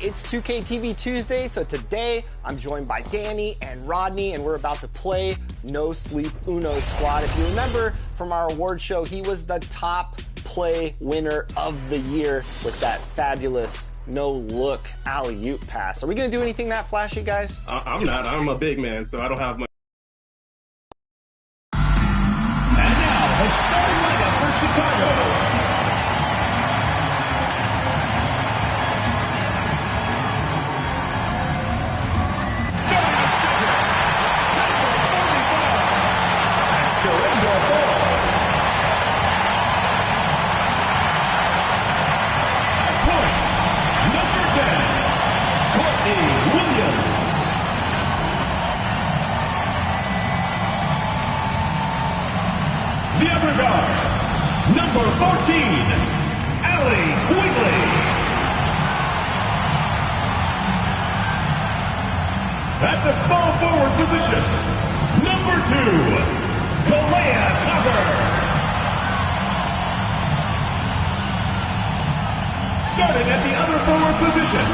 It's 2K TV Tuesday, so today I'm joined by Danny and Rodney, and we're about to play No Sleep Uno Squad. If you remember from our award show, he was the top play winner of the year with that fabulous no-look alley-oop pass. Are we going to do anything that flashy, guys? I'm not. I'm a big man, so I don't have much. And now, the starting lineup for Chicago. The other guard, number 14, Allie Quigley. At the small forward position, number 2, Kalea Copper. Starting at the other forward position,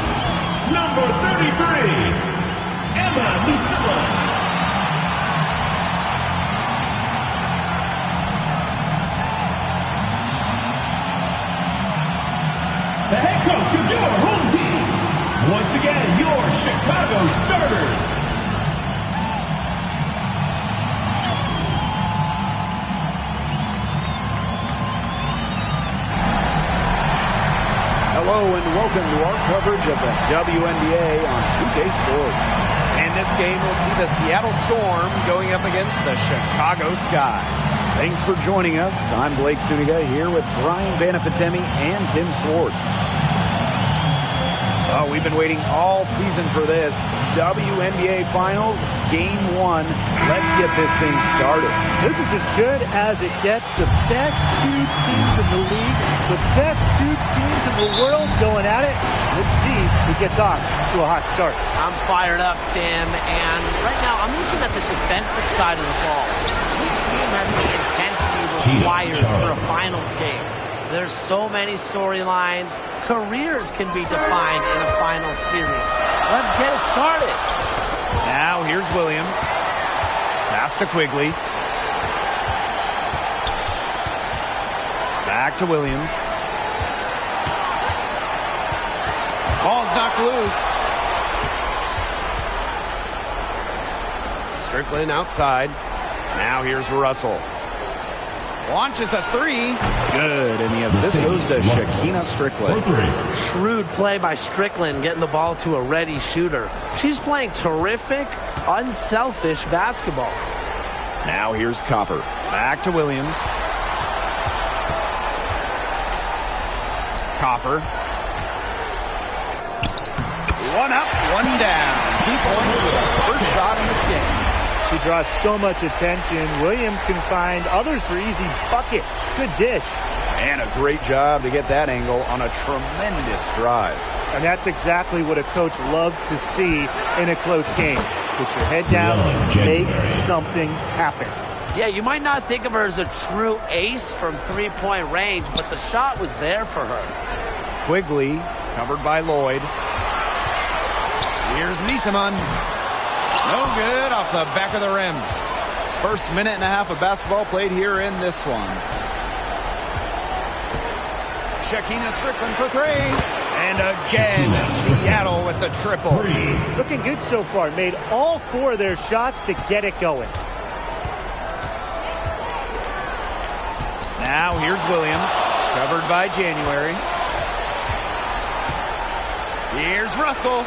number 33, Emma Nisima. The head coach of your home team. Once again, your Chicago starters. Hello and welcome to our coverage of the WNBA on 2K Sports. In this game, we'll see the Seattle Storm going up against the Chicago Sky. Thanks for joining us. I'm Blake Suniga here with Brian Banafitemi and Tim Swartz. Oh, we've been waiting all season for this. WNBA Finals, Game 1. Let's get this thing started. This is as good as it gets. The best two teams in the league, the best two teams in the world going at it. Let's see who gets off to a hot start. I'm fired up, Tim, and right now I'm looking at the defensive side of the ball. Each team has the intensity required for a finals game. There's so many storylines. Careers can be defined in a final series. Let's get it started. Now here's Williams. Pass to Quigley. Back to Williams. Ball's knocked loose. Strickland outside. Now here's Russell. Launches a three. Good, and the assist goes to Shakina Strickland. Shrewd play by Strickland, getting the ball to a ready shooter. She's playing terrific, unselfish basketball. Now here's Copper. Back to Williams. Copper. One up, one down. 2 points with the first shot in this game. She draws so much attention. Williams can find others for easy buckets. Good dish. And a great job to get that angle on a tremendous drive. And that's exactly what a coach loves to see in a close game. Put your head down and make something happen. Yeah, you might not think of her as a true ace from three-point range, but the shot was there for her. Quigley, covered by Lloyd. Here's Niesemann. No good off the back of the rim. First minute and a half of basketball played here in this one. Shakina Strickland for three. And again, Seattle with the triple. Looking good so far. Made all 4 of their shots to get it going. Now here's Williams, covered by January. Here's Russell.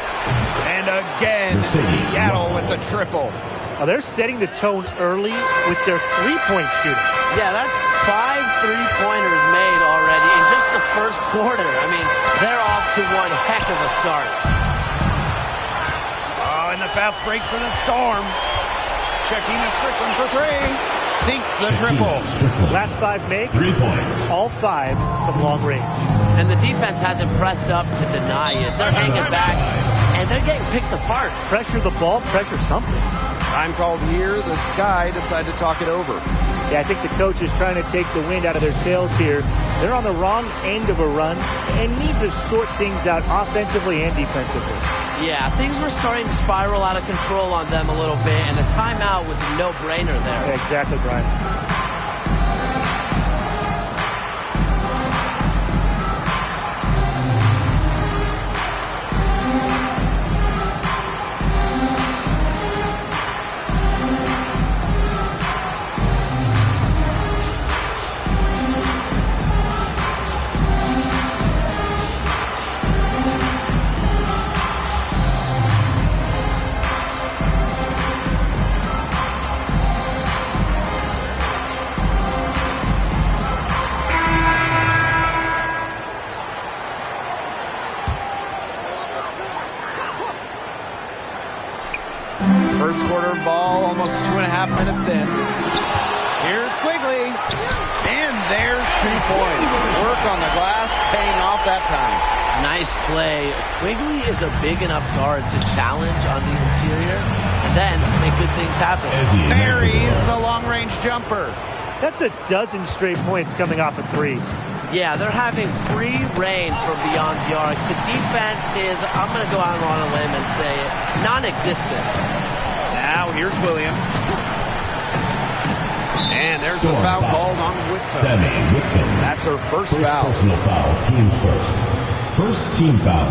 And again, Seattle with the triple. Now they're setting the tone early with their three-point shooting. Yeah, that's 5 three-pointers made already in just the first quarter. I mean, they're off to one heck of a start. Oh, and the fast break for the Storm. Shakina Strickland for three. Sinks the triple. Last 5 makes. 3 points. All 5 from long range. And the defense hasn't pressed up to deny it. They're hanging back, and they're getting picked apart. Pressure the ball, pressure something. Time called here. The Sky decide to talk it over. Yeah, I think the coach is trying to take the wind out of their sails here. They're on the wrong end of a run and need to sort things out offensively and defensively. Yeah, things were starting to spiral out of control on them a little bit, and a timeout was a no-brainer there. Yeah, exactly, Brian. First quarter ball, almost 2.5 minutes in. Here's Quigley. And there's 2 points. Work on the glass, paying off that time. Nice play. Quigley is a big enough guard to challenge on the interior and then make good things happen. Buries the long-range jumper. That's a dozen straight points coming off of threes. Yeah, they're having free reign from beyond the arc. The defense is, I'm going to go out on a limb and say it, non-existent. Now here's Williams. And there's a foul called on Whitcomb. That's her first foul. Personal foul, teams first. First team foul.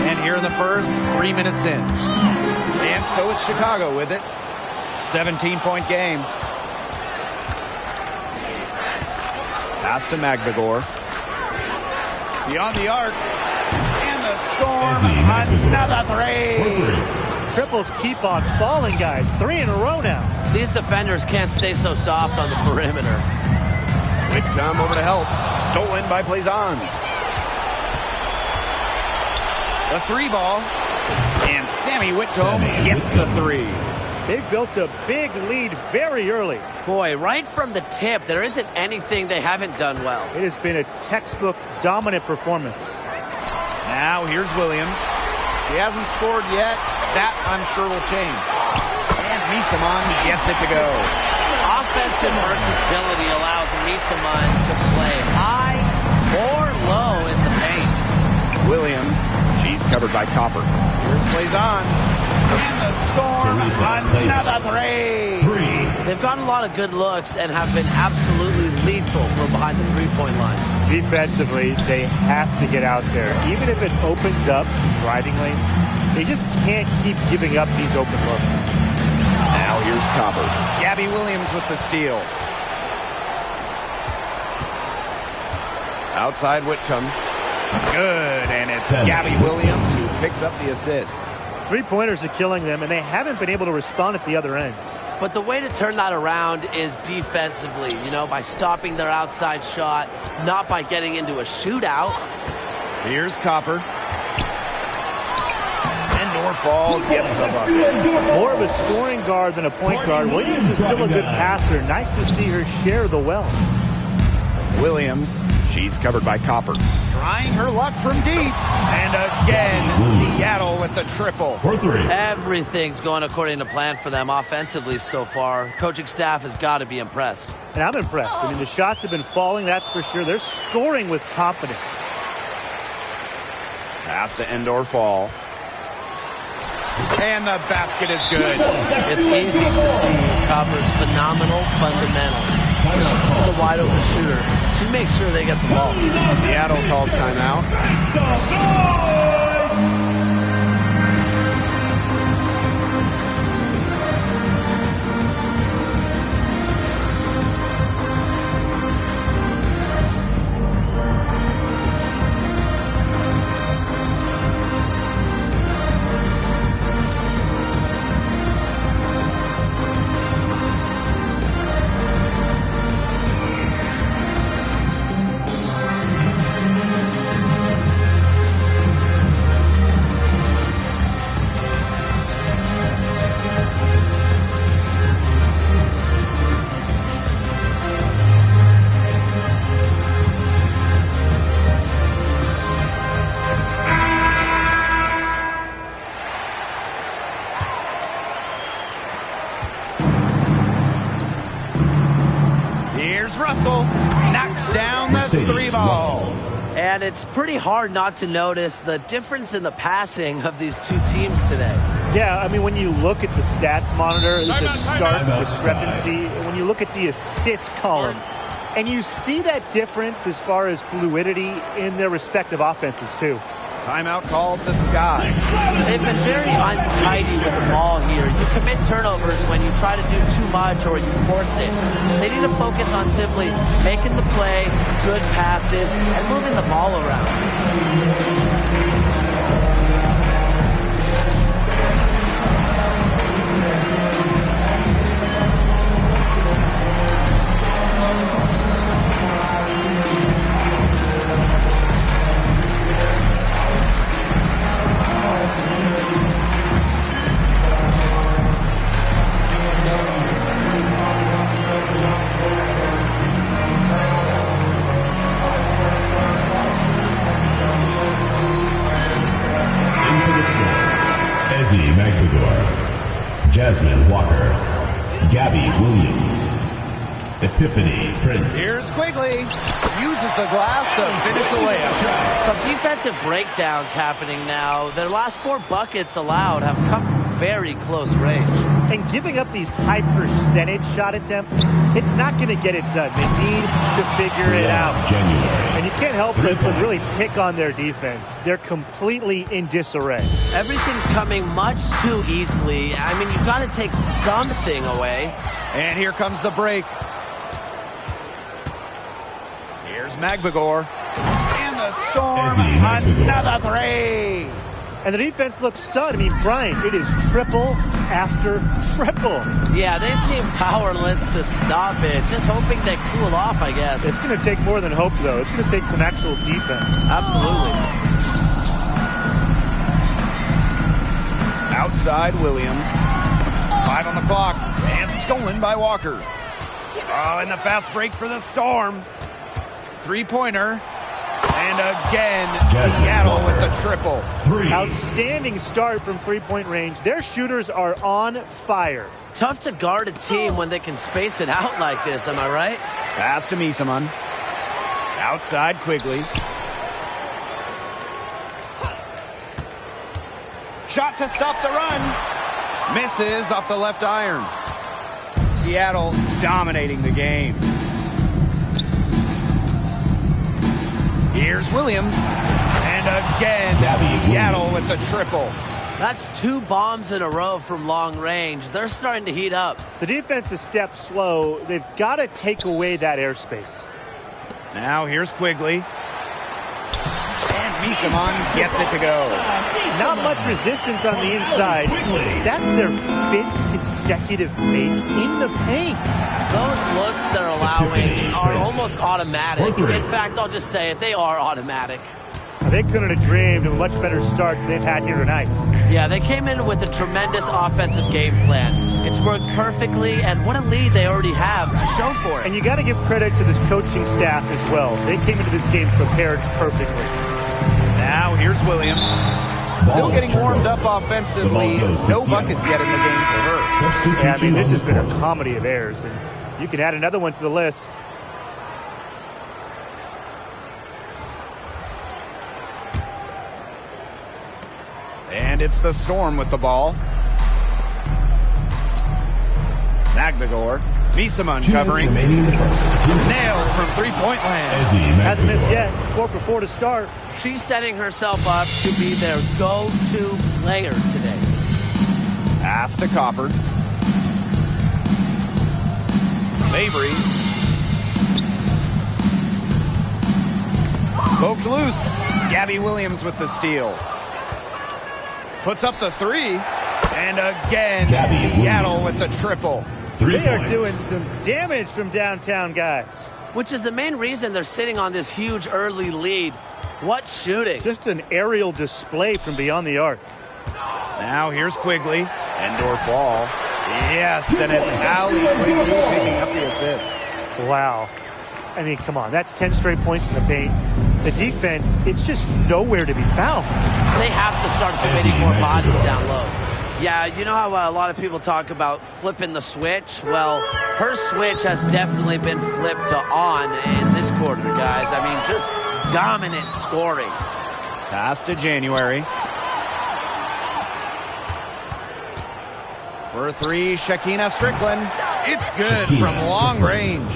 And here in the first, 3 minutes in. And so it's Chicago with it. 17-point game. Pass to Magvigor. Beyond the arc. And the Storm. Another three. Triples keep on falling, guys. 3 in a row now. These defenders can't stay so soft on the perimeter. Whitcomb over to help. Stolen by Plaisance. The 3 ball. And Sammy Whitcomb gets the 3. They've built a big lead very early. Boy, right from the tip, there isn't anything they haven't done well. It has been a textbook dominant performance. Now here's Williams. He hasn't scored yet. That, I'm sure, will change. And Misaman gets it to go. Offensive versatility allows Misaman to play high or low in the paint. Williams, she's covered by Copper. Here's Plaisance. And the Storm, another three. They've gotten a lot of good looks and have been absolutely lethal from behind the three-point line. Defensively, they have to get out there. Even if it opens up some driving lanes, they just can't keep giving up these open looks. Now here's Copper. Gabby Williams with the steal. Outside Whitcomb. Good, and it's Gabby Williams who picks up the assist. Three-pointers are killing them, and they haven't been able to respond at the other end. But the way to turn that around is defensively, by stopping their outside shot, not by getting into a shootout. Here's Copper. And Norfall gets the bucket. More of a scoring guard than a point guard. Williams is still a good passer. Nice to see her share the wealth. Williams, she's covered by Copper. Trying her luck from deep. And again, Seattle with the triple. For 3. Everything's going according to plan for them offensively so far. Coaching staff has got to be impressed. And I'm impressed. I mean, the shots have been falling, that's for sure. They're scoring with confidence. Pass to Endor-Fall. And the basket is good. It's easy to see Copper's phenomenal fundamentals. She's a wide open shooter. She makes sure they get the ball. Seattle calls timeout. And it's pretty hard not to notice the difference in the passing of these two teams today. Yeah, I mean, when you look at the stats monitor, there's a stark discrepancy. When you look at the assist column, and you see that difference as far as fluidity in their respective offenses, too. Timeout called the Sky. They've been very untidy with the ball here. You commit turnovers when you try to do too much or you force it. They need to focus on simply making the play, good passes, and moving the ball around. Jasmine Walker, Gabby Williams, Epiphany Prince. Here's Quigley. Uses the glass to finish the layup. Some defensive breakdowns happening now. Their last 4 buckets allowed have come from very close range. And giving up these high percentage shot attempts, it's not going to get it done. They need to figure it out. January. And you can't help but really pick on their defense. They're completely in disarray. Everything's coming much too easily. I mean, you've got to take something away. And here comes the break. Here's Magbagor. And the Storm, another three. And the defense looks stunned. I mean, Brian, it is triple after triple. Yeah, they seem powerless to stop it. Just hoping they cool off, I guess. It's going to take more than hope, though. It's going to take some actual defense. Absolutely. Outside Williams. 5 on the clock. And stolen by Walker. Oh, and the fast break for the Storm. Three-pointer. And again, Seattle with the triple. 3. Outstanding start from three-point range. Their shooters are on fire. Tough to guard a team when they can space it out like this, am I right? Pass to Misaman. Outside Quigley. Shot to stop the run. Misses off the left iron. Seattle dominating the game. Here's Williams. And again, Seattle with the triple. That's 2 bombs in a row from long range. They're starting to heat up. The defense is stepped slow. They've got to take away that airspace. Now here's Quigley. And Misamans gets it to go. Not much resistance on the inside. That's their 5th consecutive make in the paint. Those looks they're allowing are almost automatic. In fact, I'll just say it, they are automatic. They couldn't have dreamed of a much better start than they've had here tonight. Yeah, they came in with a tremendous offensive game plan. It's worked perfectly, and what a lead they already have to show for it. And you got to give credit to this coaching staff as well. They came into this game prepared perfectly. Now here's Williams. Still getting warmed up offensively. No buckets yet in the game for her. Yeah, I mean, this has been a comedy of errors, and you can add another one to the list. And it's the Storm with the ball. Magbagor. Misaman covering. Nailed from three-point land. Hasn't missed yet. 4 for 4 to start. She's setting herself up to be their go-to player today. Pass to Copper. Mabry. Poked loose. Gabby Williams with the steal. Puts up the 3. And again, Seattle with the triple. They are doing some damage from downtown, guys. Which is the main reason they're sitting on this huge early lead. What shooting. Just an aerial display from beyond the arc. Now here's Quigley. Indoor fall. Yes, and it's Allie Quigley picking up the assist. Wow. I mean, come on. That's 10 straight points in the paint. The defense, it's just nowhere to be found. They have to start committing more bodies down low. Yeah, you know how a lot of people talk about flipping the switch? Well, her switch has definitely been flipped to on in this quarter, guys. I mean, just dominant scoring. Pass to January. For three, Shekinna Strickland. It's good from long range.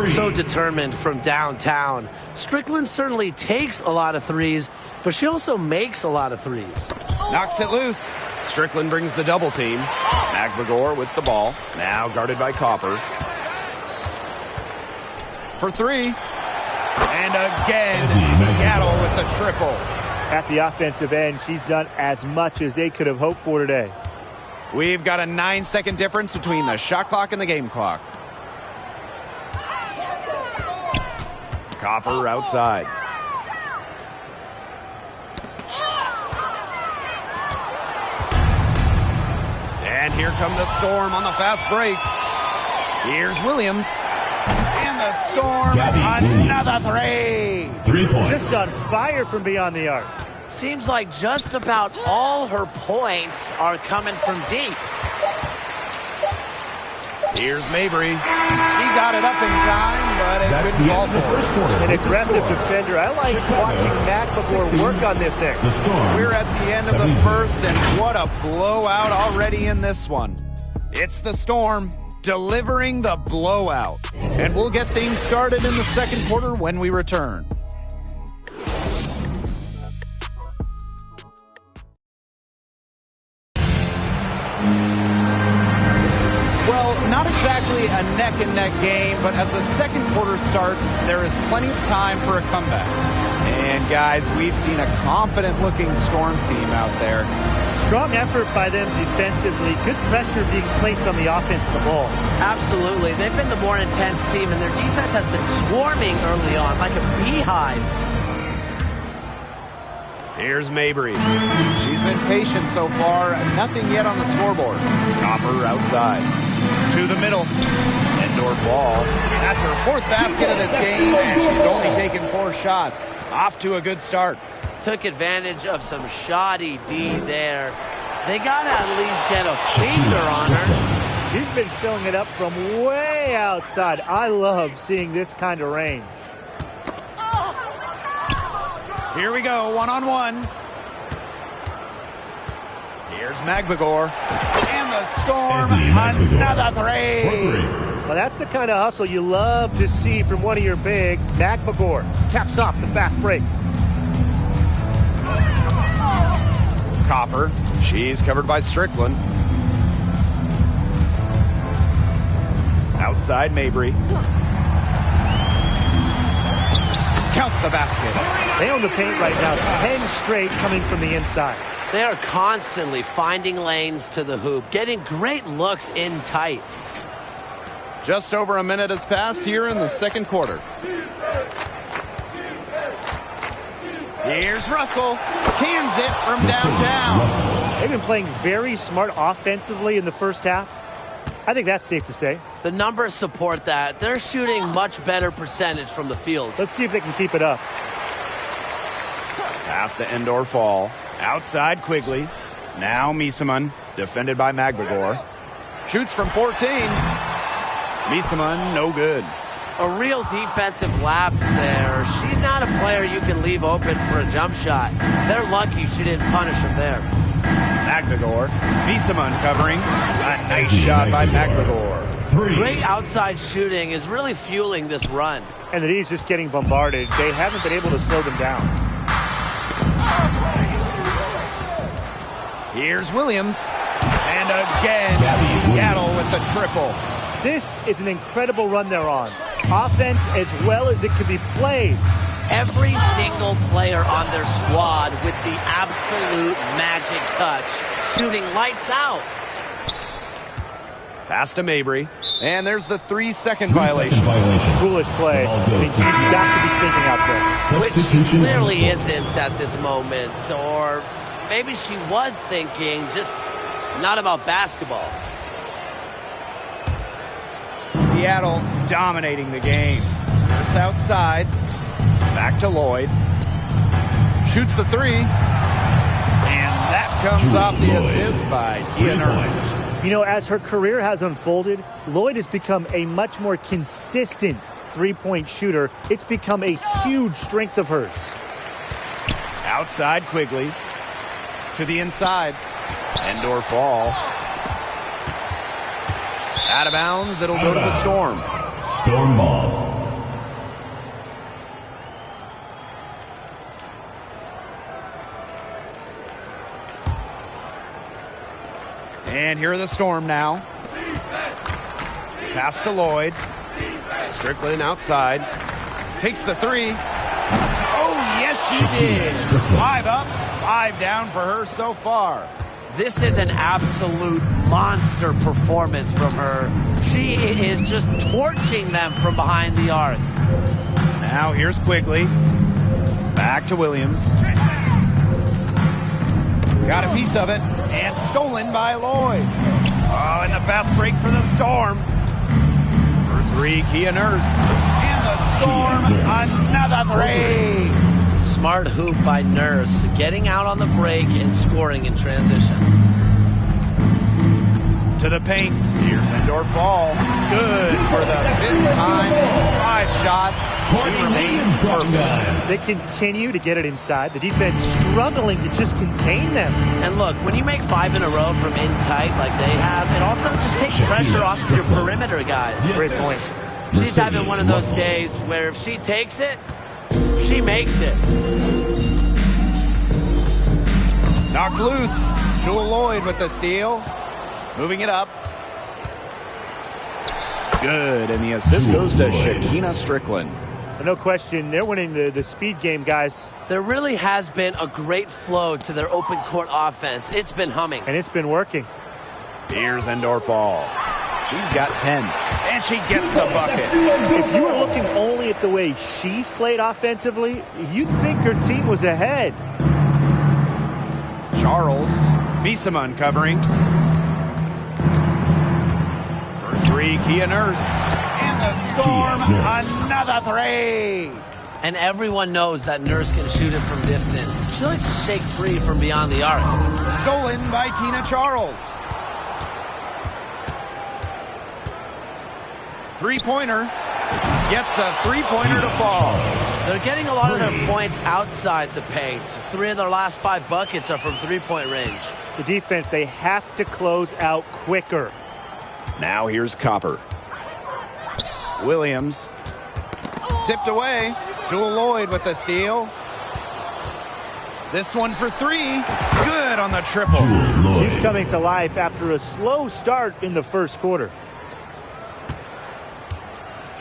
So determined from downtown. Strickland certainly takes a lot of threes, but she also makes a lot of threes. Knocks it loose. Strickland brings the double team. McVigor with the ball. Now guarded by Copper. For three. And again, Seattle with the triple. At the offensive end, she's done as much as they could have hoped for today. We've got a 9-second difference between the shot clock and the game clock. Copper outside. And here come the Storm on the fast break. Here's Williams. And the Storm, another three. 3 points. Just on fire from beyond the arc. Seems like just about all her points are coming from deep. Here's Mabry. She got it up in time, but it That's couldn't the fall end of the for first it. quarter. An with the aggressive score. defender. I like watching McVigor work on this end. The Storm. We're at the end of the 72. first, and what a blowout already in this one. It's the Storm delivering the blowout. And we'll get things started in the second quarter when we return. Well, not exactly a neck-and-neck game, but as the second quarter starts, there is plenty of time for a comeback. And guys, we've seen a confident-looking Storm team out there. Strong effort by them defensively. Good pressure being placed on the offense of the ball. Absolutely. They've been the more intense team, and their defense has been swarming early on like a beehive. Here's Mabry. She's been patient so far. Nothing yet on the scoreboard. Copper outside. To the middle. Indoor ball. That's her fourth basket of this game, and she's only taken 4 shots. Off to a good start. Took advantage of some shoddy D there. They got to at least get a finger on her. She's been filling it up from way outside. I love seeing this kind of range. Here we go, one-on-one. Here's McVigor. And the Storm, another three. Well, that's the kind of hustle you love to see from one of your bigs. McVigor caps off the fast break. Copper, she's covered by Strickland. Outside Mabry. Count the basket. They own the paint right now. 10 straight coming from the inside. They are constantly finding lanes to the hoop, getting great looks in tight. Just over a minute has passed here in the second quarter. Here's Russell. Cans it from downtown. They've been playing very smart offensively in the first half. I think that's safe to say. The numbers support that. They're shooting much better percentage from the field. Let's see if they can keep it up. Pass to Endor Fall. Outside Quigley. Now Miesemann, defended by McVigor. Shoots from 14. Miesemann, no good. A real defensive lapse there. She's not a player you can leave open for a jump shot. They're lucky she didn't punish him there. McVigor. Miesemann covering. A nice shot by McVigor. Great outside shooting is really fueling this run. And the D is just getting bombarded. They haven't been able to slow them down. Here's Williams. And again, Seattle with the triple. This is an incredible run they're on. Offense as well as it can be played. Every single player on their squad with the absolute magic touch, shooting lights out. Pass to Mabry. And there's the 3-second violation. Foolish play. I mean, she's got to be thinking out there. Which she clearly isn't at this moment. Or maybe she was thinking, just not about basketball. Seattle dominating the game. First outside. Back to Lloyd. Shoots the three. And that comes off the assist by Kia Nurse. You know, as her career has unfolded, Lloyd has become a much more consistent three-point shooter. It's become a huge strength of hers. Outside Quigley. To the inside. Indoor fall. Out of bounds. It'll go to the Storm. Storm ball. And here are the Storm now. Pass to Lloyd. Strickland outside. Takes the three. Oh, yes, she did. 5 up, 5 down for her so far. This is an absolute monster performance from her. She is just torching them from behind the arc. Now here's Quigley. Back to Williams. Got a piece of it. And stolen by Lloyd. Oh, and the fast break for the Storm. For 3, Kia Nurse. And the Storm, another 3. Smart hoop by Nurse, getting out on the break and scoring in transition. To the paint. Here's indoor fall. Good for the 5th time. 5 shots. He remains perfect. They continue to get it inside. The defense struggling to just contain them. And look, when you make 5 in a row from in tight like they have, it also just takes pressure off of your perimeter guys. Great point. She's having one of those days where if she takes it, she makes it. Knocked loose. Jewel Lloyd with the steal. Moving it up. Good, and the assist goes to Shakina Strickland. No question, they're winning the speed game, guys. There really has been a great flow to their open court offense. It's been humming. And it's been working. Here's indoor fall. She's got 10. And she gets the bucket. If you were looking only at the way she's played offensively, you'd think her team was ahead. Charles. Misama covering. For 3, Kia Nurse. And the Storm, another 3. And everyone knows that Nurse can shoot it from distance. She likes to shake free from beyond the arc. Stolen by Tina Charles. 3-pointer. Gets a 3-pointer to fall. They're getting a lot of their points outside the paint. 3 of their last 5 buckets are from 3-point range. The defense, they have to close out quicker. Now here's Copper. Williams. Tipped away. Jewel Lloyd with the steal. This one for 3. Good on the triple. She's coming to life after a slow start in the first quarter.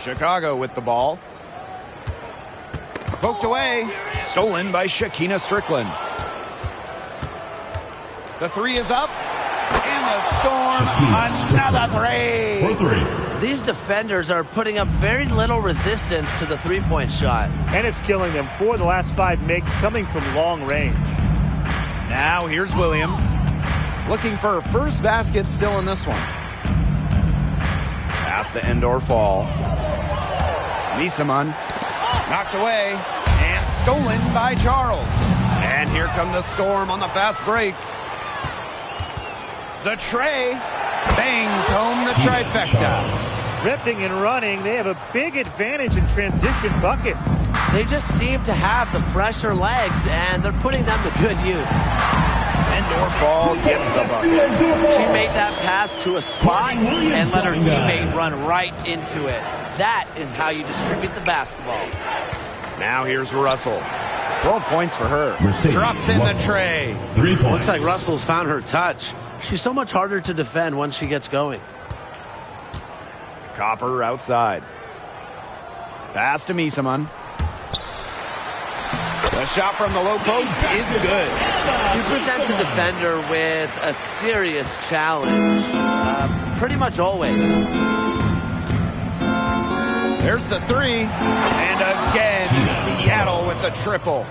Chicago with the ball. Poked away. Stolen by Shakina Strickland. The 3 is up. And the Storm, another 3. For 3. These defenders are putting up very little resistance to the 3-point shot. And it's killing them. 4 of the last 5 makes coming from long range. Now here's Williams. Looking for her first basket still in this one. Pass to indoor fall. Misama knocked away and stolen by Charles. And here come the Storm on the fast break. The tray bangs home the trifecta. Ripping and running, they have a big advantage in transition buckets. They just seem to have the fresher legs, and they're putting them to good use. Indoor fall gets the bucket. She made that pass to a spot and let her teammate run right into it. That is how you distribute the basketball. Now here's Russell. 12 points for her. Mercedes Drops in Russell. the tray. 3 points. Looks like Russell's found her touch. She's so much harder to defend once she gets going. Copper outside. Pass to Misama. The shot from the low post is good. She presents a defender with a serious challenge, pretty much always. There's the 3. And again, Seattle with the triple.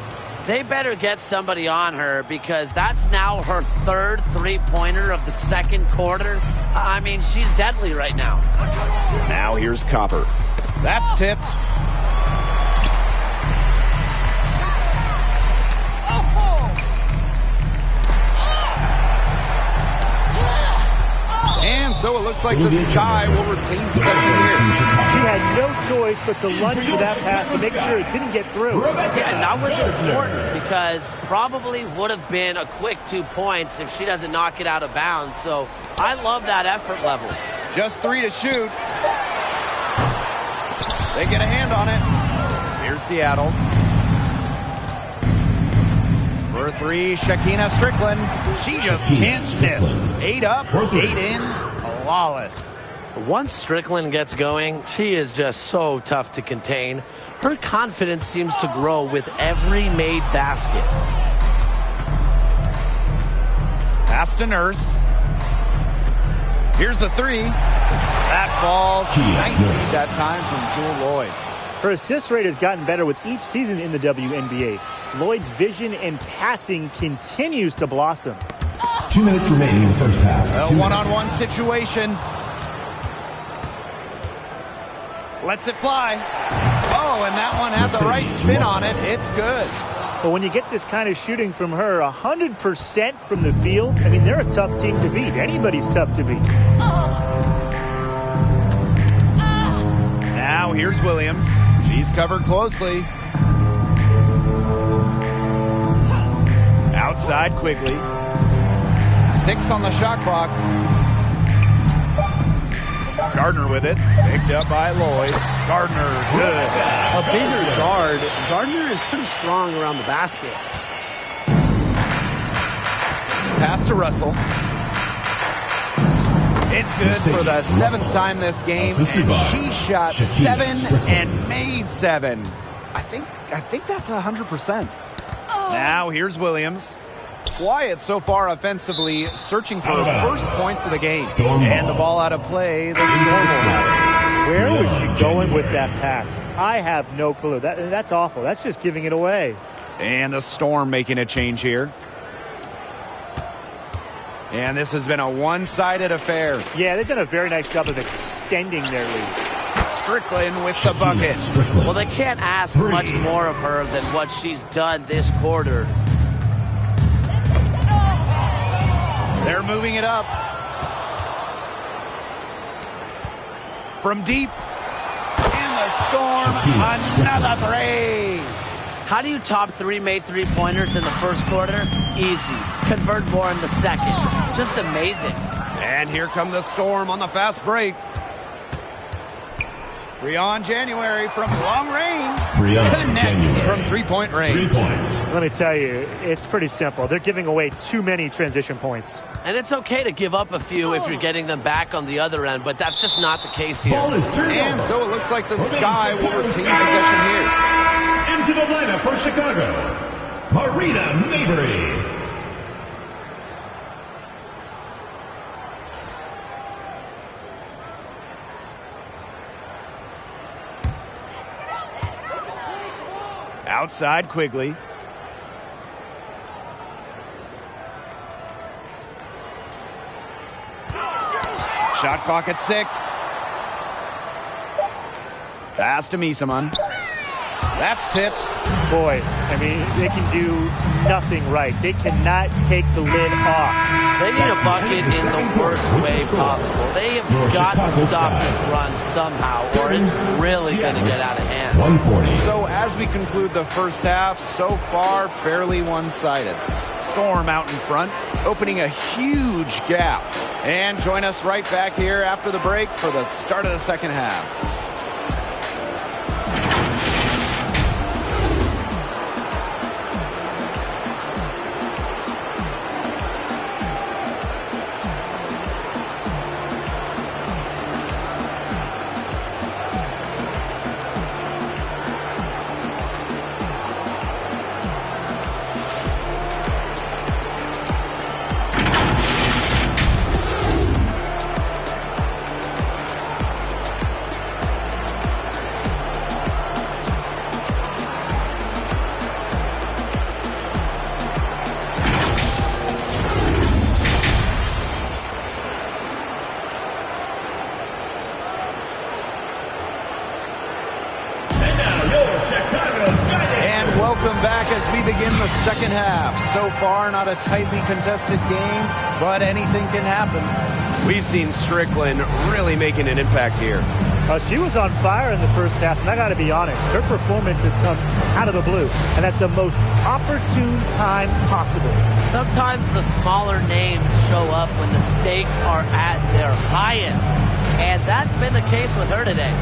They better get somebody on her because that's now her 3rd 3-pointer of the second quarter. I mean, she's deadly right now. Now here's Copper. That's tipped. And so it looks like the Sky will retain possession here. She had no choice but to lunge for that pass to make sure it didn't get through. Yeah, and that was important because probably would have been a quick 2 points if she doesn't knock it out of bounds. So I love that effort level. Just 3 to shoot. They get a hand on it. Here's Seattle. For 3, Shakina Strickland. She just can't miss. 8 up, 8 in, flawless. Once Strickland gets going, she is just so tough to contain. Her confidence seems to grow with every made basket. Pass to Nurse. Here's the 3. That falls nicely that time from Jewel Lloyd. Her assist rate has gotten better with each season in the WNBA. Lloyd's vision and passing continues to blossom. 2 minutes remaining in the first half. A one-on-one situation. Lets it fly. Oh, and that one had the right spin on it. It's good. But when you get this kind of shooting from her, 100% from the field, I mean, they're a tough team to beat. Anybody's tough to beat. Now here's Williams. She's covered closely. Outside Quigley. 6 on the shot clock. Gardner with it. Picked up by Lloyd. Gardner, good. A bigger guard. Gardner is pretty strong around the basket. Pass to Russell. It's good for the 7th time this game, and she shot 7 and made 7. I think that's 100%. Now here's Williams. Quiet so far offensively, searching for the first points of the game. And the ball out of play, the Storm will have it. Where was she going with that pass? I have no clue. That's awful. That's just giving it away. And the Storm making a change here. And this has been a one-sided affair. Yeah, they've done a very nice job of extending their lead. Strickland with the bucket. Well, they can't ask much more of her than what she's done this quarter. They're moving it up. From deep. And the Storm, another 3. How do you top 3 made 3-pointers in the first quarter? Easy. Convert more in the second. Just amazing. And here come the Storm on the fast break. Breon January from long range. Connects from 3-point range. 3 points. Let me tell you, it's pretty simple. They're giving away too many transition points. And it's okay to give up a few if you're getting them back on the other end, but that's just not the case here. Ball is turned And over. so it looks like the Sky will retain possession here. Into the lineup for Chicago, Marina Mabrey. Outside Quigley. Shot clock at 6. Pass to Misaman. That's tipped. Boy, I mean, they can do nothing right. They cannot take the lid off. They need a bucket in the worst way possible. They have got to stop this run somehow, or it's really going to get out of hand. 140. So as we conclude the first half, so far fairly one-sided. Storm out in front, opening a huge gap. And join us right back here after the break for the start of the second half. Welcome back as we begin the second half. So far, not a tightly contested game, but anything can happen. We've seen Strickland really making an impact here. She was on fire in the first half, and I got to be honest, her performance has come out of the blue, and at the most opportune time possible. Sometimes the smaller names show up when the stakes are at their highest, and that's been the case with her today.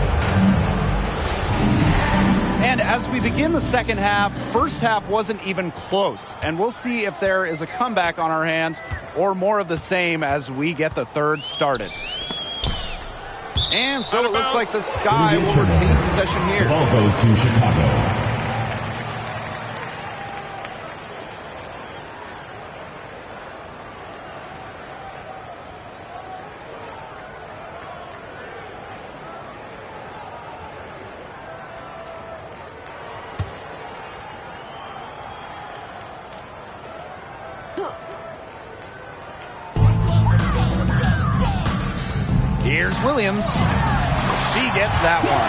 And as we begin the second half, first half wasn't even close, and we'll see if there is a comeback on our hands or more of the same as we get the third started. And so it looks like the Sky will retain possession here. The ball goes to Chicago. Here's Williams. She gets that one.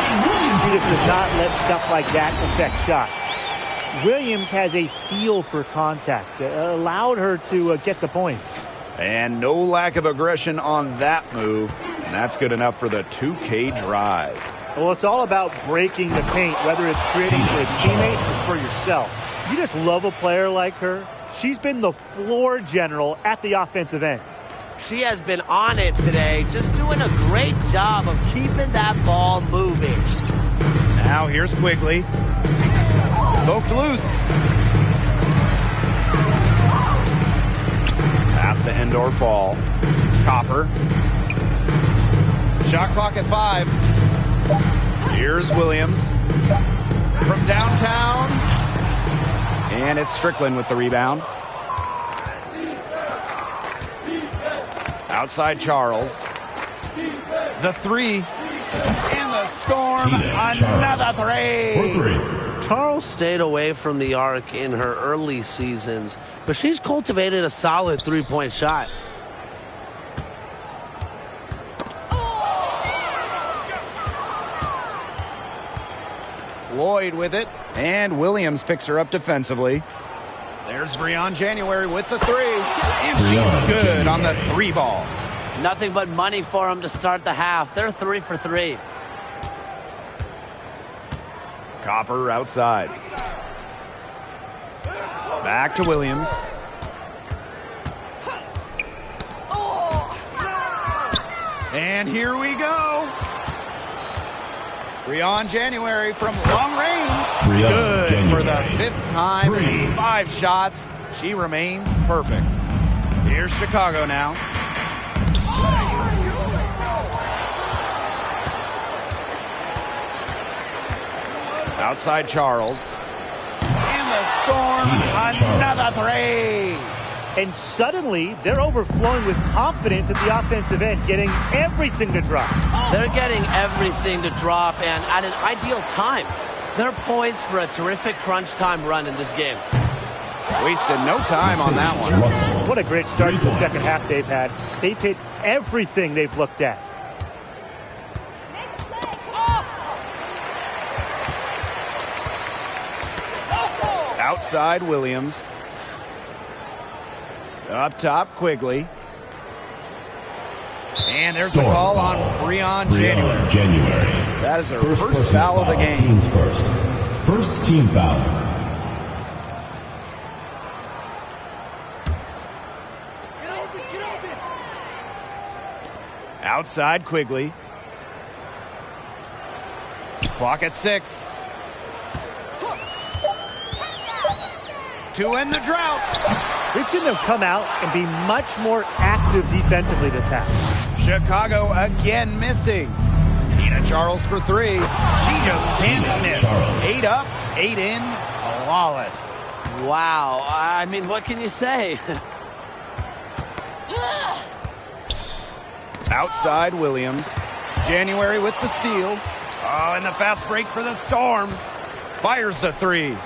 She just does not let stuff like that affect shots. Williams has a feel for contact. Allowed her to get the points. And no lack of aggression on that move. And that's good enough for the 2K drive. Well, it's all about breaking the paint, whether it's creating for a teammate or for yourself. You just love a player like her. She's been the floor general at the offensive end. She has been on it today, just doing a great job of keeping that ball moving. Now here's Quigley. Poked loose. Past the end or fall. Copper. Shot clock at 5. Here's Williams. From downtown. And it's Strickland with the rebound. Outside Charles. The 3. And the Storm. Another 3. Charles stayed away from the arc in her early seasons, but she's cultivated a solid three-point shot. Lloyd with it. And Williams picks her up defensively. There's Breon January with the 3. And she's good on the 3 ball. Nothing but money for them to start the half. They're 3 for 3. Copper outside. Back to Williams. And here we go. Breon January from long range. Good for the 5th time in 5 shots. She remains perfect. Here's Chicago now. Outside Charles. And the Storm, another 3. And suddenly, they're overflowing with confidence at the offensive end, getting everything to drop. They're getting everything to drop, and at an ideal time. They're poised for a terrific crunch time run in this game. Wasted no time on that one. What a great start to the second half they've had. They've hit everything they've looked at. Outside Williams. Up top, Quigley. And there's the call on Breon January. That is her first foul of the game. Teams first. First team foul. Outside Quigley. Clock at 6. To end the drought. We've seen them come out and be much more active defensively this half. Chicago again missing. Tina Charles for 3. She just can't miss. 8 up, 8 in, flawless. Wow. I mean, what can you say? Outside Williams. January with the steal. Oh, and the fast break for the Storm. Fires the 3.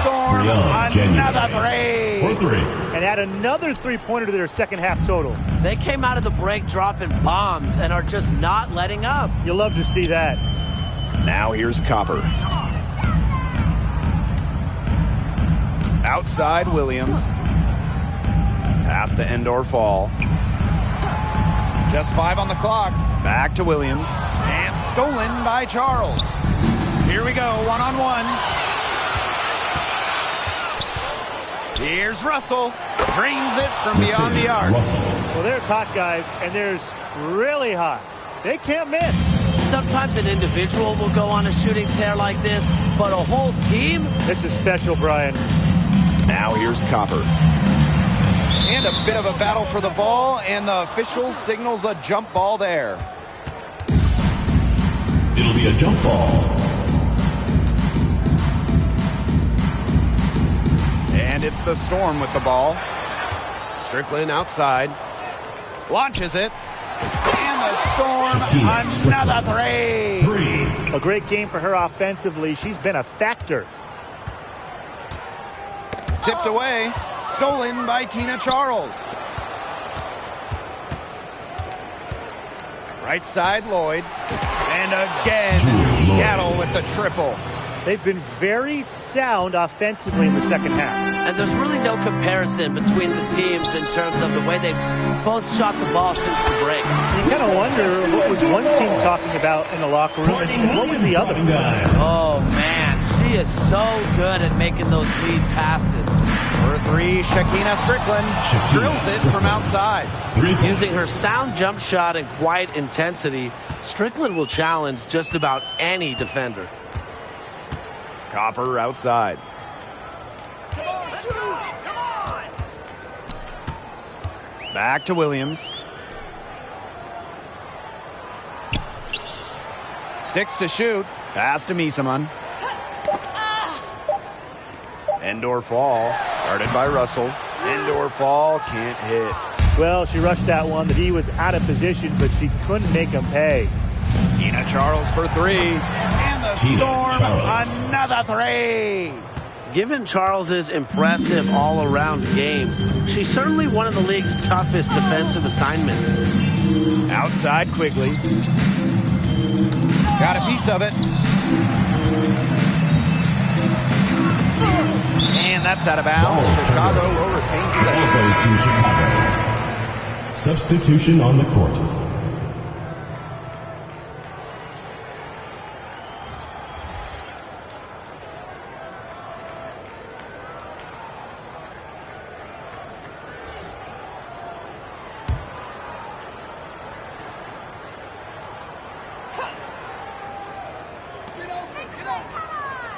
Storm, another 3. And add another three-pointer to their second half total. They came out of the break dropping bombs and are just not letting up. You'll love to see that. Now here's Copper. Outside Williams. Pass to end or fall. Just 5 on the clock. Back to Williams. And stolen by Charles. Here we go, one-on-one. Here's Russell. Drains it from beyond the arc. Well, there's hot guys, and there's really hot. They can't miss. Sometimes an individual will go on a shooting tear like this, but a whole team? This is special, Brian. Now here's Copper. And a bit of a battle for the ball, and the official signals a jump ball there. It'll be a jump ball. And it's the Storm with the ball. Strickland outside. Launches it. And the Storm, another three. A great game for her offensively. She's been a factor. Tipped away. Stolen by Tina Charles. Right side, Lloyd. And again, Seattle with the triple. They've been very sound offensively in the second half. And there's really no comparison between the teams in terms of the way they've both shot the ball since the break. You kind of wonder what was one team talking about in the locker room and what was the other. Oh, man. She is so good at making those lead passes. For three, Shakina Strickland drills it from outside. Using her sound jump shot and quiet intensity, Strickland will challenge just about any defender. Copper outside. Come on, shoot! Come on! Back to Williams. 6 to shoot. Pass to Misaman. Indoor fall. Guarded by Russell. Indoor fall. Can't hit. Well, she rushed that one, but he was out of position, but she couldn't make him pay. Tina Charles for three. And the Storm, another three. Given Charles's impressive all-around game, she's certainly one of the league's toughest defensive assignments. Outside Quigley. Got a piece of it. And that's out of bounds. Chicago will retain possession. Ball goes to Chicago. Substitution on the court.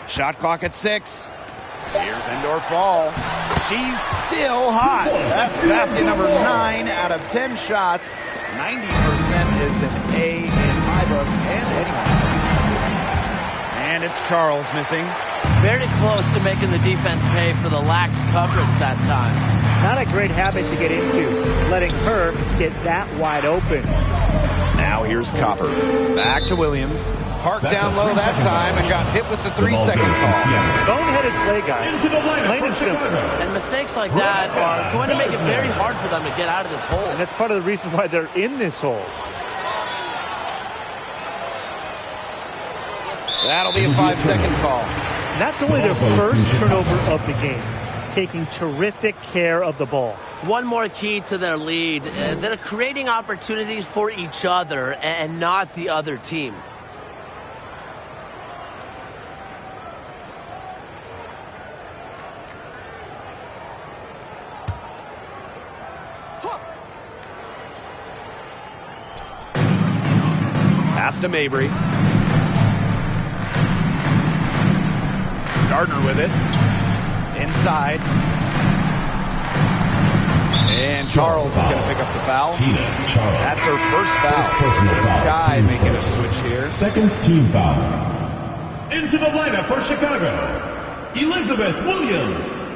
Shot clock at 6. Here's indoor fall. She's still hot. That's basket number 9 out of 10 shots. 90% is an A in my book and anyone. And it's Charles missing. Very close to making the defense pay for the lax coverage that time. Not a great habit to get into, letting her get that wide open. Now here's Copper. Back to Williams. Parked down low that time and got hit with the 3-second call. Boneheaded play, guys. Into the lineup. Plain and simple. And mistakes like that are going to make it very hard for them to get out of this hole. And that's part of the reason why they're in this hole. That'll be a 5-second call. And that's only their first turnover of the game. Taking terrific care of the ball. One more key to their lead. They're creating opportunities for each other and not the other team. Pass to Mabry. Gardner with it. Inside. And Charles is going to pick up the foul. Tina Charles. That's her first foul. Sky making a switch here. Second team foul. Into the lineup for Chicago, Elizabeth Williams.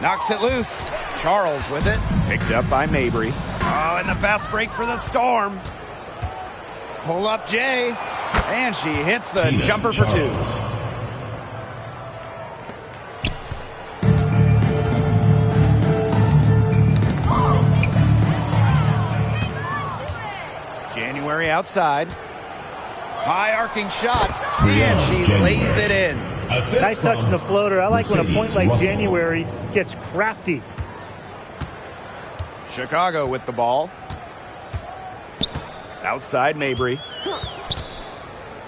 Knocks it loose. Charles with it. Picked up by Mabry. Oh, and the fast break for the Storm. Pull up Jay. And she hits the Tina jumper for Charles. 2. outside. High arcing shot, and she lays it in. Nice touch in the floater. I like when a point like January gets crafty. Chicago with the ball. Outside Mabry.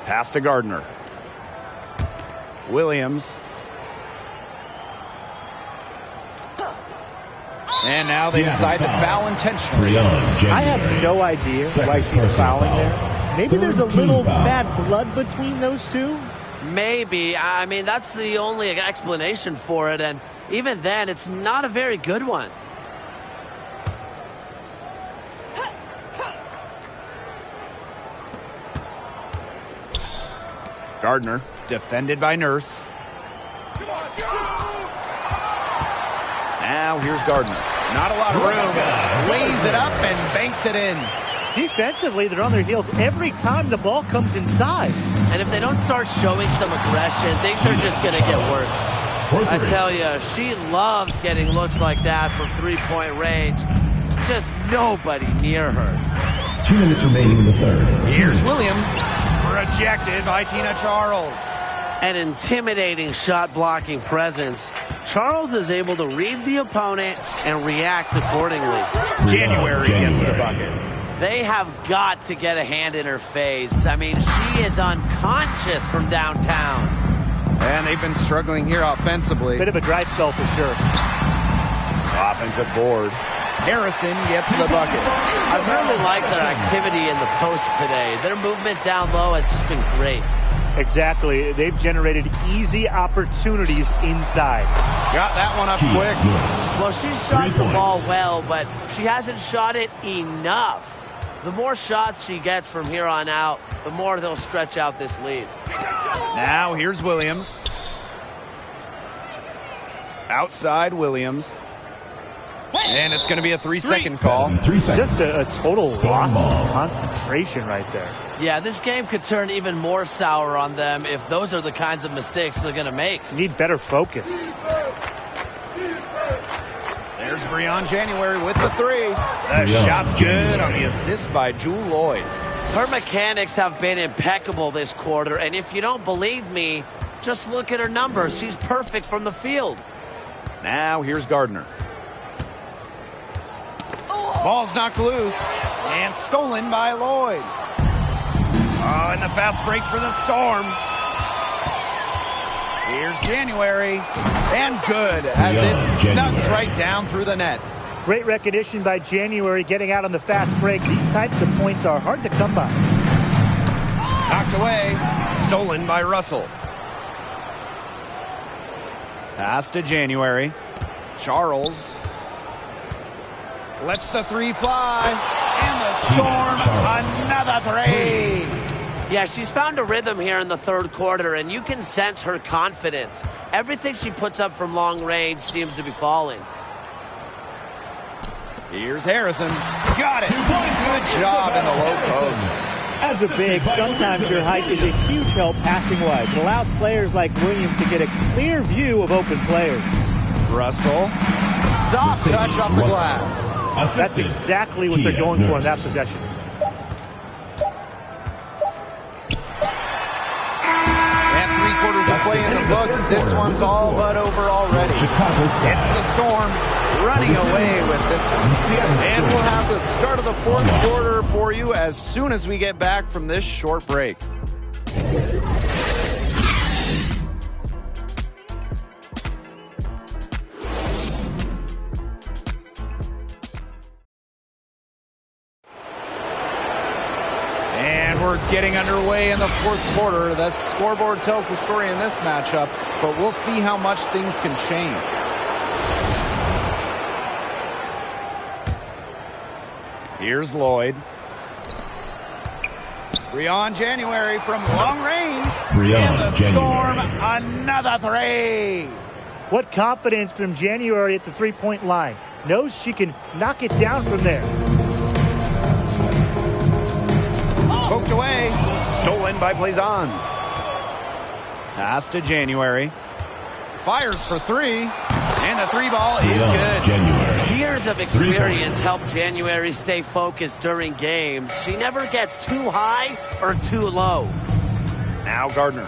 Pass to Gardner. Williams. And now they decide to foul intentionally. I have no idea why she's fouling there. Maybe there's a little bad blood between those two. Maybe. I mean, that's the only explanation for it. And even then, it's not a very good one. Gardner, defended by Nurse. Now here's Gardner. Not a lot of room. Lays it up and banks it in. Defensively, they're on their heels every time the ball comes inside. And if they don't start showing some aggression, things are just going to get worse. I tell you, she loves getting looks like that from three-point range. Just nobody near her. 2 minutes remaining in the third. Here's Williams. Rejected by Tina Charles. An intimidating shot-blocking presence. Charles is able to read the opponent and react accordingly. January gets the bucket. They have got to get a hand in her face. I mean, she is unconscious from downtown. And they've been struggling here offensively. Bit of a dry spell for sure. Offensive board. Harrison gets the bucket. I really like their activity in the post today. Their movement down low has just been great. Exactly. They've generated easy opportunities inside. Got that one up quick. Well, she's shot the ball well, but she hasn't shot it enough. The more shots she gets from here on out, the more they'll stretch out this lead. Now here's Williams. Outside Williams. And it's going to be a 3-second call. 3 seconds. Just a total loss of concentration right there. Yeah, this game could turn even more sour on them if those are the kinds of mistakes they're going to make. Need better focus. There's Breon January with the three. The shot's good on the assist by Jewel Lloyd. Her mechanics have been impeccable this quarter, and if you don't believe me, just look at her numbers. She's perfect from the field. Now here's Gardner. Ball's knocked loose and stolen by Lloyd. Oh, and the fast break for the Storm. Here's January, and good as it snugs right down through the net. Great recognition by January getting out on the fast break. These types of points are hard to come by. Knocked away, stolen by Russell. Pass to January. Charles lets the three fly, and the Storm another three. Yeah, she's found a rhythm here in the third quarter, and you can sense her confidence. Everything she puts up from long range seems to be falling. Here's Harrison. Got it. Good job in the low post. As a big, sometimes your height is a huge help passing-wise. It allows players like Williams to get a clear view of open players. Russell. Soft touch off the glass. That's exactly what they're going for in that possession. Of play in the books. This one's all but over already. It's the Storm running away with this one. And we'll have the start of the fourth quarter for you as soon as we get back from this short break. We're getting underway in the fourth quarter. The scoreboard tells the story in this matchup, but we'll see how much things can change. Here's Lloyd. Breon January from long range. And the Storm another three. What confidence from January at the three-point line. Knows she can knock it down from there. Poked away. Stolen by Blazons. Pass to January. Fires for three. And the three ball is good. Here Years of experience help January stay focused during games. She never gets too high or too low. Now Gardner.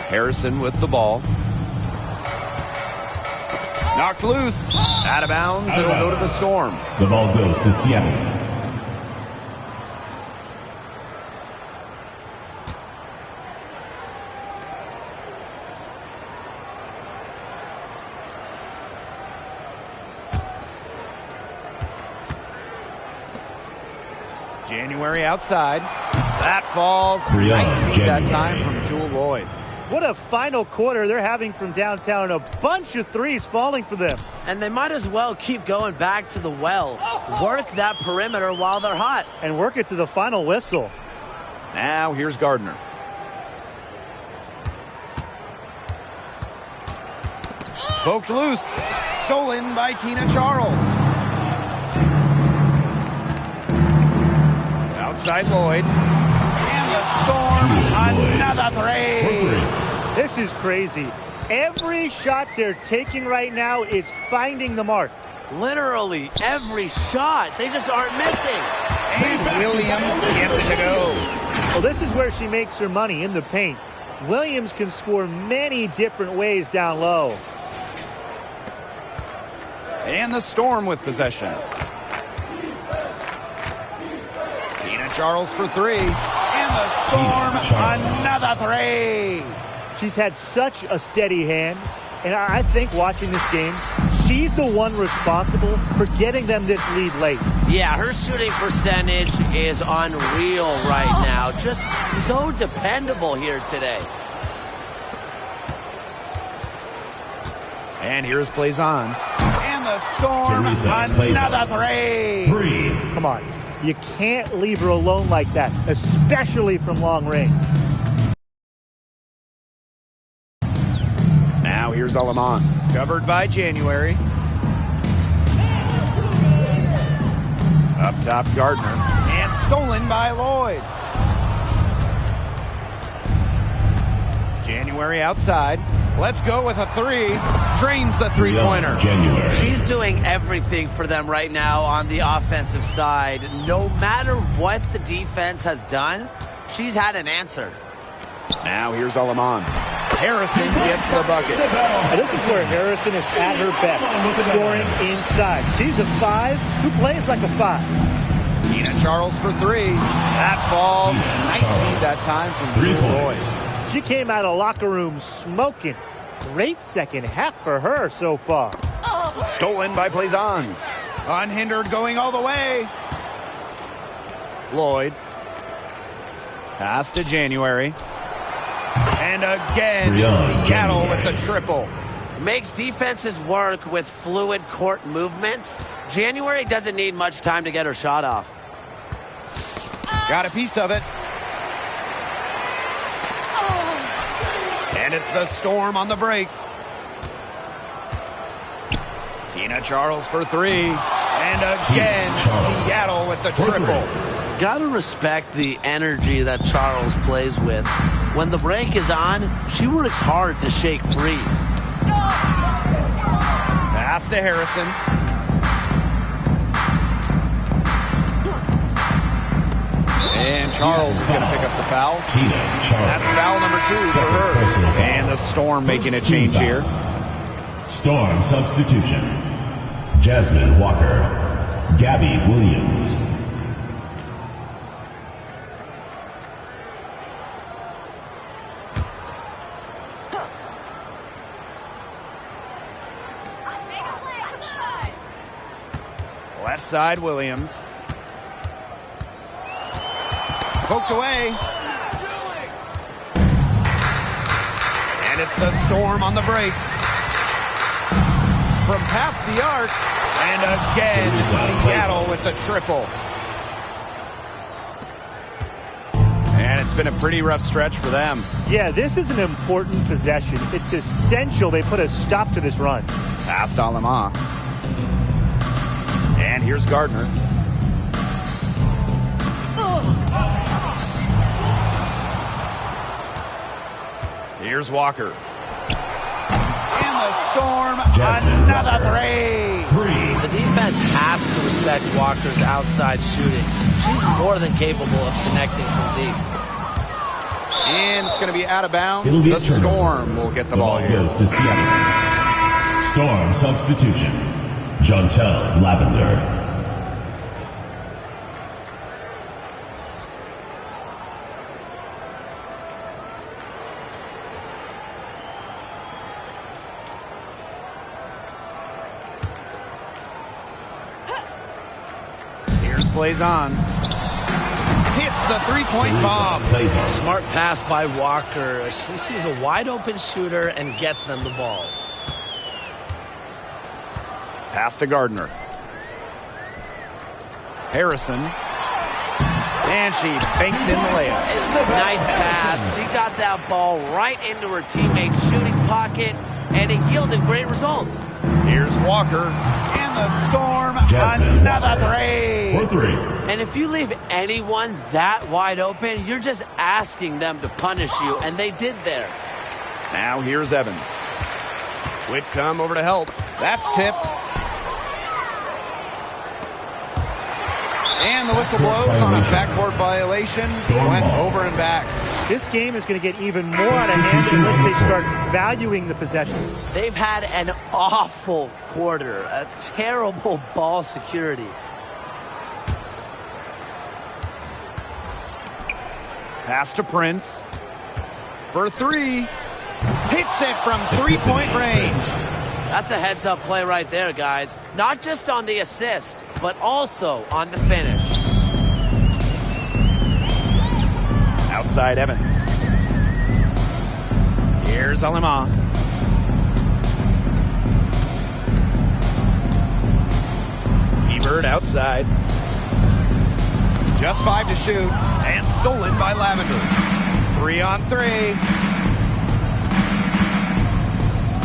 Harrison with the ball. Knocked loose. Out of bounds. It'll go to the Storm. The ball goes to Seattle. January outside. That falls. Nice feed that time from Jewel Lloyd. What a final quarter they're having from downtown. A bunch of threes falling for them. And they might as well keep going back to the well. Work that perimeter while they're hot. And work it to the final whistle. Now here's Gardner. Poked loose. Stolen by Tina Charles. Outside Lloyd. And the Storm. Another three. This is crazy. Every shot they're taking right now is finding the mark. Literally every shot. They just aren't missing. And Williams gets it to go. Well, this is where she makes her money, in the paint. Williams can score many different ways down low. And the Storm with possession. Tina Charles for three. And the Storm, another three. She's had such a steady hand, and I think watching this game, she's the one responsible for getting them this lead late. Yeah, her shooting percentage is unreal right now. Just so dependable here today. And here's Plaisance. And the Storm, another three. Come on. You can't leave her alone like that, especially from long range. Now here's Alaman. Covered by January. Up top, Gardner. And stolen by Lloyd. January outside. Let's go with a three. Drains the three-pointer. She's doing everything for them right now on the offensive side. No matter what the defense has done, she's had an answer. Now here's Alaman. Harrison gets the bucket. Now this is where Harrison is at her best, scoring inside. She's a 5 who plays like a 5. Tina Charles for three. That falls. Nice feed that time from Jewel Lloyd. She came out of locker room smoking. Great second half for her so far. Stolen by Plaisance. Unhindered going all the way. Lloyd. Pass to January. And again, Seattle with the triple. Makes defenses work with fluid court movements. January doesn't need much time to get her shot off. Got a piece of it. And it's the Storm on the break. Tina Charles for three. And again, Seattle with the triple. Gotta respect the energy that Charles plays with. When the break is on, she works hard to shake free. Pass to Harrison. And Charles is going to pick up the foul. That's foul number 2 for her. And the Storm making a change here. Storm substitution. Jasmine Walker. Gabby Williams. Left side, Williams. Poked away. And it's the Storm on the break. From past the arc. And again, Seattle with the triple. And it's been a pretty rough stretch for them. Yeah, this is an important possession. It's essential they put a stop to this run. Past Alama. And here's Gardner. Here's Walker. And the Storm, another three. The defense has to respect Walker's outside shooting. She's more than capable of connecting from deep. And it's going to be out of bounds. The Storm will get the ball here. Goes to Seattle. Storm substitution. Jontel Lavender. Blazons hits the three-point bomb. Smart pass by Walker. She sees a wide-open shooter and gets them the ball. Pass to Gardner. Harrison. And she banks in the layup. Nice pass. She got that ball right into her teammate's shooting pocket, and it yielded great results. Here's Walker. And the Storm, another three. And if you leave anyone that wide open, you're just asking them to punish you, and they did there. Now here's Evans. Whitcomb over to help. That's tipped. And the whistle blows on a backcourt violation. Went over and back. This game is going to get even more out of hand unless they start valuing the possession. They've had an awful quarter, a terrible ball security. Pass to Prince. For three. Hits it from three-point range. That's a heads-up play right there, guys. Not just on the assist, but also on the finish. Outside Evans. Here's Alema. Hebert outside. Just 5 to shoot. And stolen by Lavender. 3-on-3.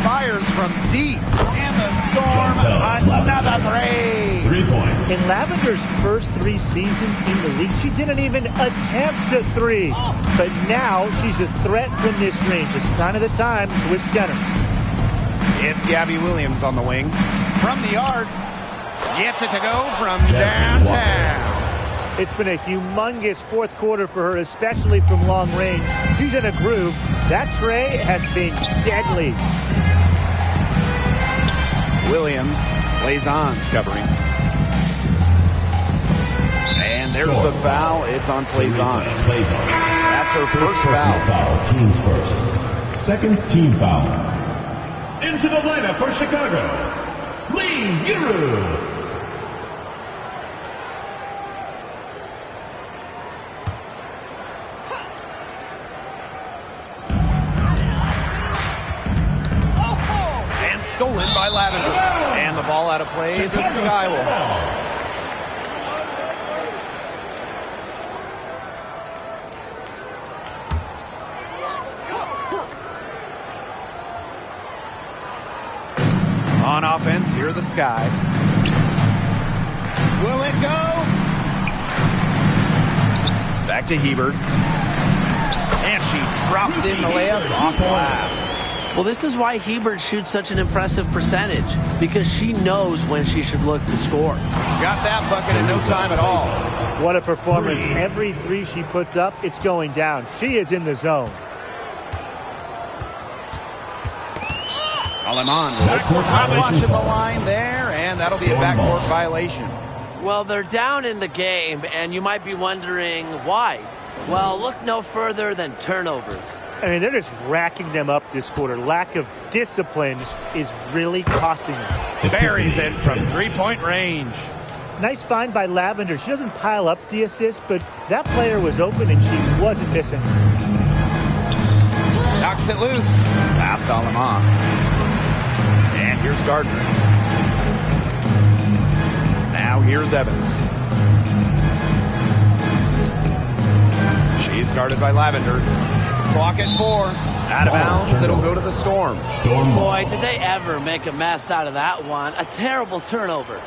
Fires from deep. And the Storm, another three. 3 points. In Lavender's first 3 seasons in the league, she didn't even attempt a three. But now she's a threat from this range, a sign of the times with centers. It's Gabby Williams on the wing. From the arc. Gets it to go from downtown. It's been a humongous fourth quarter for her, especially from long range. She's in a groove. That tray has been deadly. Williams, Blazons covering. And there's the foul. It's on Blazons. That's her first foul. Team's first. Second team foul. Into the lineup for Chicago, Lee Giroux. Stolen by Lavender. And the ball out of play to Skywell. On offense, here the Sky. Will it go? Back to Hebert. And she drops in the layup off glass. Well, this is why Hebert shoots such an impressive percentage, because she knows when she should look to score. Got that bucket in no time at all. What a performance. Every three she puts up, it's going down. She is in the zone. Aleman, not watching the line there, and that'll be a backcourt violation. Well, they're down in the game, and you might be wondering why. Well, look no further than turnovers. I mean, they're just racking them up this quarter. Lack of discipline is really costing them. Buries it from three-point range. Nice find by Lavender. She doesn't pile up the assist, but that player was open and she wasn't missing. Knocks it loose. Past Alema. And here's Gardner. Now here's Evans. She's guarded by Lavender. Clock at 4. Out of bounds. It'll go to the Storm. Boy, did they ever make a mess out of that one. A terrible turnover.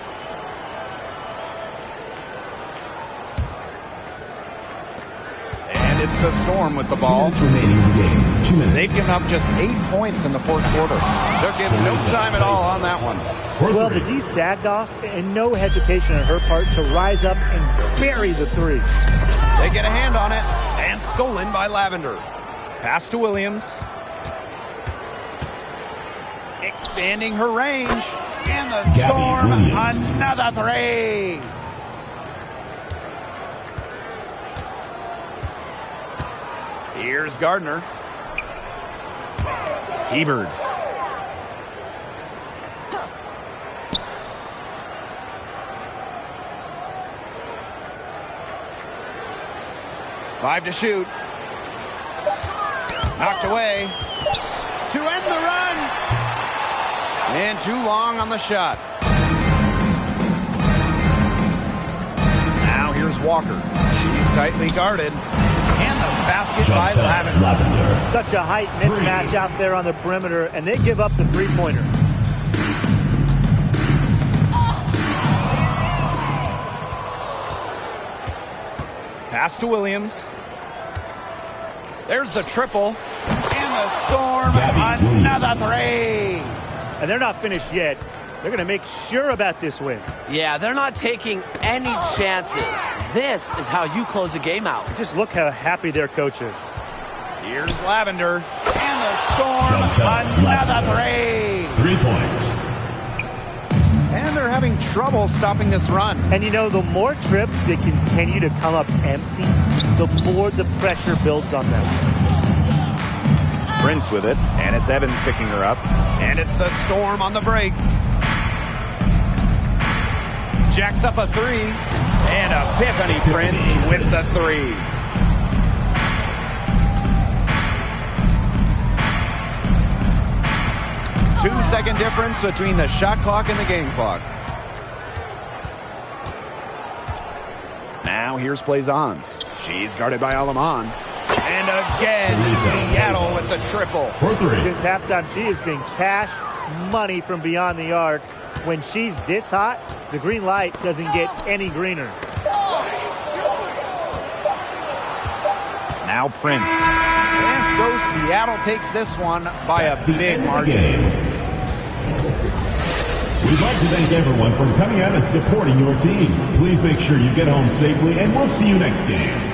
And it's the Storm with the ball. 2 minutes remaining in the game. 2 minutes. They've given up just 8 points in the fourth quarter. Took him no time at all on that one. Well, the D sagged off, and no hesitation on her part to rise up and bury the three. They get a hand on it, and stolen by Lavender. Pass to Williams. Expanding her range. And the Storm, another three. Here's Gardner. Hebert. Five to shoot. Knocked away. To end the run. And too long on the shot. Now here's Walker. She's tightly guarded. And the basket by Lavender. Such a height mismatch out there on the perimeter, and they give up the three-pointer. Pass to Williams. There's the triple. And the Storm, another three. And they're not finished yet. They're going to make sure about this win. Yeah, they're not taking any chances. This is how you close a game out. Just look how happy their coach is. Here's Lavender. And the Storm, another three. 3 points. And they're having trouble stopping this run. And you know, the more trips they continue to come up empty, the more the pressure builds on them. Prince with it, and it's Evans picking her up. And it's the Storm on the break. Jacks up a three. And Epiphany Prince with the three. Two-second difference between the shot clock and the game clock. Now here's Plaisance. She's guarded by Alaman. And again, Seattle with the triple. Since halftime, she has been cash money from beyond the arc. When she's this hot, the green light doesn't get any greener. Now Prince. And so Seattle takes this one by a big margin. We'd like to thank everyone for coming out and supporting your team. Please make sure you get home safely, and we'll see you next game.